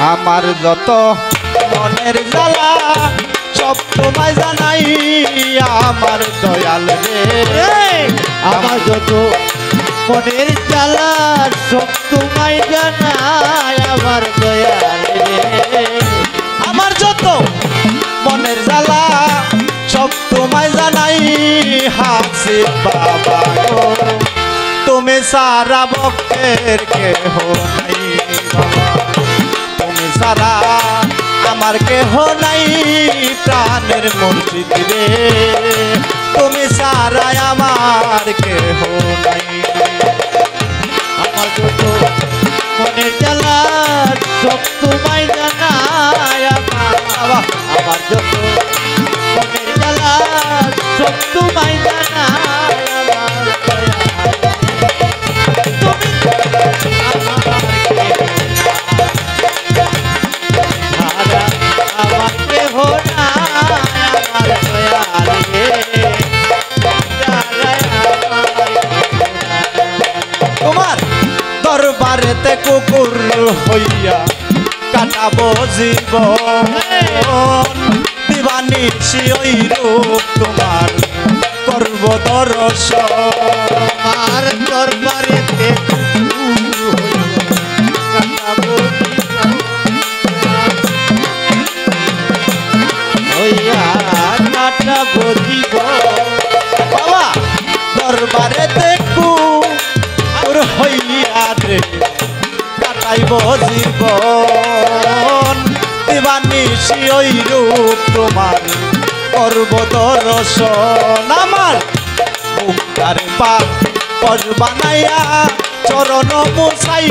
আমার যত মনের জ্বালা সব তোমায় জানাই আমার দয়াল রে আমার যত মনের জ্বালা সব তোমায় জানাই আমার দয়াল রে আমার যত মনের জ্বালা সব তোমায় জানাই হাসি বাবা গো তুমি সারা ভক্তের কেহ নাই বাবা তুমি সারা আমার কেহ নাই প্রাণের মুর্শিদ রে তুমি সারা আমার কেহ নাই আমার যত মনের জ্বালা সব তোমায় জানাই আমার যত মনের জ্বালা সব তোমায় জানাই আমার দয়াল তোমার দরবারেতে কুকুর হইয়া কাটাবো জীবন দিবানিশি ওই রূপ তোমার করব দর্শন আমার দরবারেতে হইয়া কাটাবো জীবন বাবা দরবারেতে কুকুর হইয়া রে কাটাইব জীবন দিবানিশি ওই রূপ তোমার করব দর্শন আমার মুক্তার পাপ পর বানাইয়া চরণ মুছাই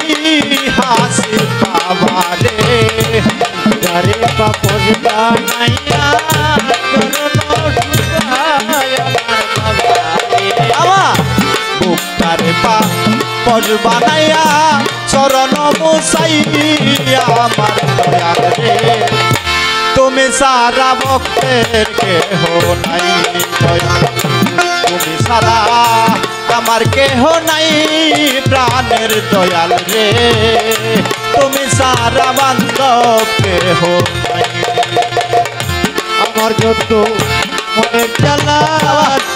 হাসি বাবা রে যারে পাপর বানাইয়া চরণ সুধায় আমার বাবা রে আমার মুক্তার পাপ পর বানাইয়া চরণ মুছাই আমার দয়াল রে তুমি সারা ভক্তের কেহ নাই দয়াল তুমি সারা আমার কেহ নাই প্রাণের দয়াল রে তুমি সারা বান্ধব কেহ নাই আমার যত মনের জ্বালা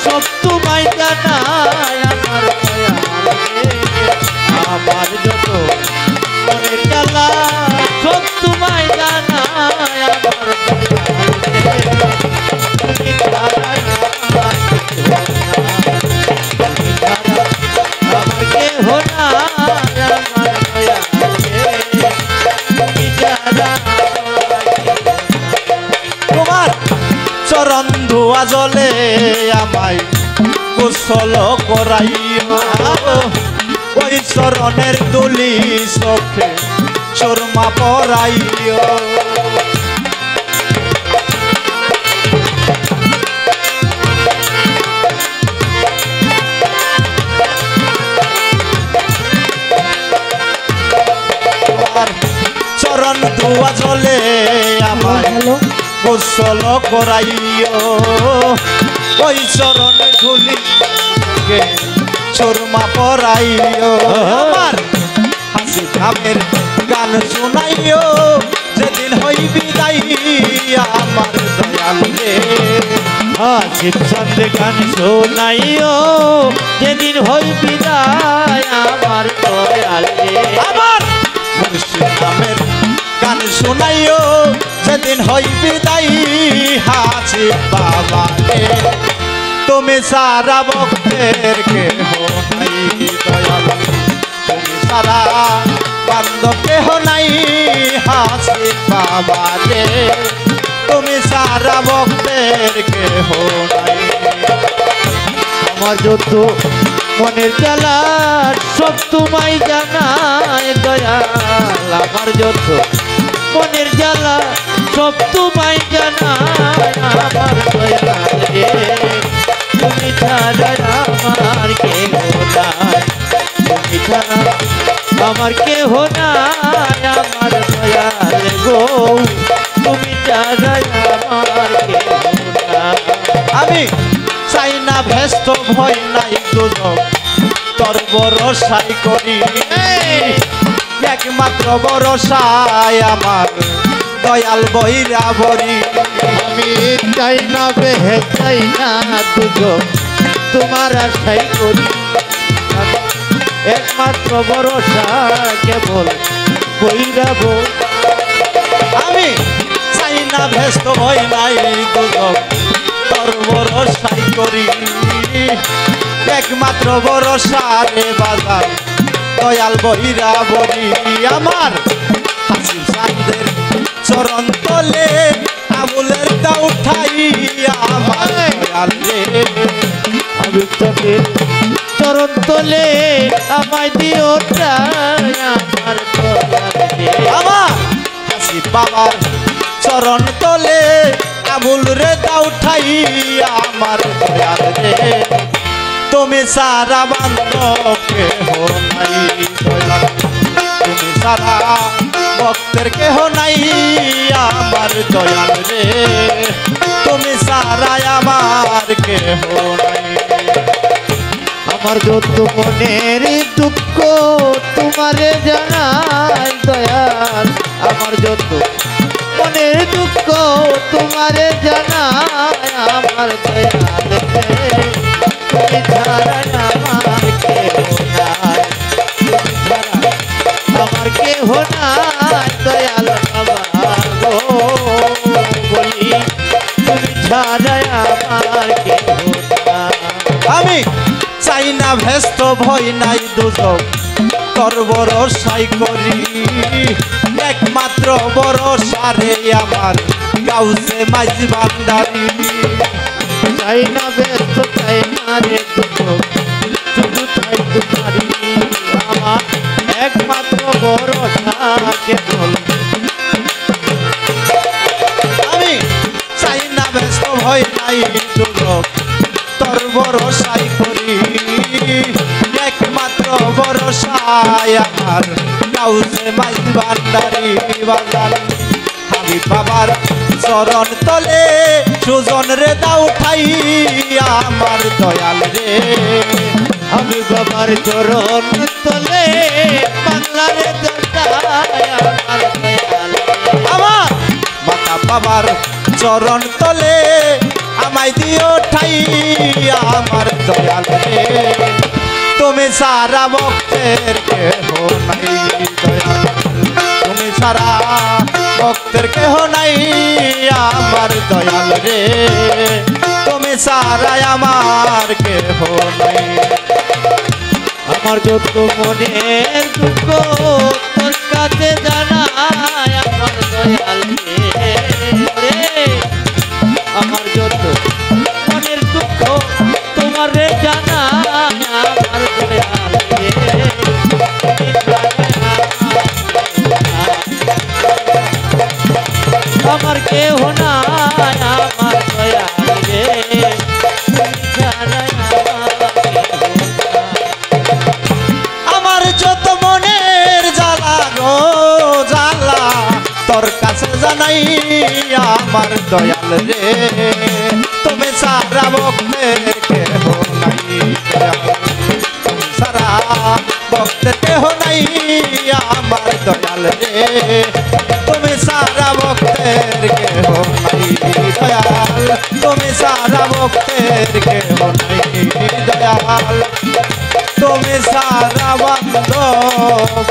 সব তোমায় জানাই আমার দয়াল রে আমার যত মনের জ্বালা সব তোমায় জানাই আমার দয়াল রে তুমি ছাড়া আমার কেহ নাই আমার দয়াল রে তুমি ছাড়া তোমার চরণ ধোয়া জলে আমায় গোসল করাইও ওই চরণের দুলি চোখে সুরমা পরাইও চরণ ধোয়া জলে আমায় গোসল করাইও ওই চরণ ধুলি সুরমা পরাইও আমার হাসি ধামের গান শোনাইও যেদিন হই বিদায় আমার দয়াল রে হাসির ছন্দে গান শোনাইও যেদিন হই বিদায় আমার দয়াল রে আমার মুর্শিদ নামের গান শোনাইও যেদিন হই বিদায় হাসি বাবা রে তুমি সারা ভক্তের কেহ নাই দয়াল তুমি সারা বান্ধব কেহ নাই হাসি বাবা রে তুমি সারা ভক্তের কেহ নাই আমার যত মনের জ্বালা সব তোমায় জানাই দয়াল আমার যত মনের জ্বালা সব তোমায় জানাই আমার দয়াল রে তুমি ছাড়া আমার কেহ নাই তুমি ছাড়া আমার কেহ নাই আমার দয়াল গো তুমি ছাড়া আমার কেহ নাই আমি চাই না ব্যস্ত ভয় নাই দুজক তোর বড় সাই করি একমাত্র ভরসায় আমার দয়াল বৈরাবরী। আমি চাই না বেহে চাই না দুজো তোমার আশাই করি, একমাত্র ভরসা কেবল বৈরাব। আমি চাই না ভেস্ত ভয় নাই দুজক তোর ভরসাই করি, একমাত্র ভরসা রে বাজার দয়াল বৈরাবরী। আমার হাসির চাঁদের চরণ তলে আবুলের দা উঠাইয়া আমার দয়াল রে, আমি তোকে চরণ তলে আমায় দিও আমার দয়াল রে। আমার হাসি বাবার চরণ তলে আবুল রে দা উঠাইয়া আমার দয়াল রে, তুমি সারা বান্ধব কেহ নাই দয়াল, তুমি সারা ভক্তের কেহ নাই আমার দয়াল রে, তুমি সারা আমার কেহ নাই। আমার যত মনের দুঃখ তোমারে জানাই দয়াল, আমার যত মনের দুঃখ তোমারে জানাই আমার দয়াল রে, তুমি ছাড়া আমার কেহ নাই, তুমি ছাড়া আমার কেহ নাই দয়াল বাবা গো, বলি তুমি ছাড়া আমার কেহ নাই। আমি চাই না ভেস্ত ভয় নাই দুজক তোর ভরসাই করি, একমাত্র ভরসা রে আমার গাউসে মাঝ ভান্ডারি। চাই না ব্যস্ত চাই না রে দুঃখ শুধু চাই তোমারি, আমার একমাত্র ভরসা কেবল। আমি চাই না ব্যস্ত ভয় নাই দুজক তোর ভরসাই করি, একমাত্র ভরসায় আমার গাউসে মাঝ ভান্ডারি বাজার। আমি বাবার চরণ তলে সুজন রে দা উঠাইয়া আমার দয়াল রে, আমি বাবার চরণ তলে বাংলার আমার দয়াল রে। আমার মাতা বাবার চরণ তলে আমায় দিও ঠাইয়া আমার দয়াল রে, তুমি সারা ভক্তের কেহ নাই দয়াল, তুমি সারা ভক্তের কেহ নাই আমার দয়াল রে, তুমি সারা আমার কেহ নাই। আমার যত মনের দুঃখ তোর কাছে জানাই আমার দয়াল রে, আমার যত মনের দুঃখ তোমার রে জানাই আমার দয়াল রে, আমার কেহ নাই আমার দয়াল রে, আমার যত মনের জ্বালা গো জ্বালা তোর কাছে জানাই আমার দয়াল রে, তুমি সারা ভক্তের কেহ নাই দয়াল, তুমি সারা ভক্তের কেহ নাই আমার দয়াল রে, তুমি সারা ভক্তের কেহ নাই দয়াল, তুমি সারা ভক্তের কেহ নাই দয়াল, তুমি সারা বান্ধব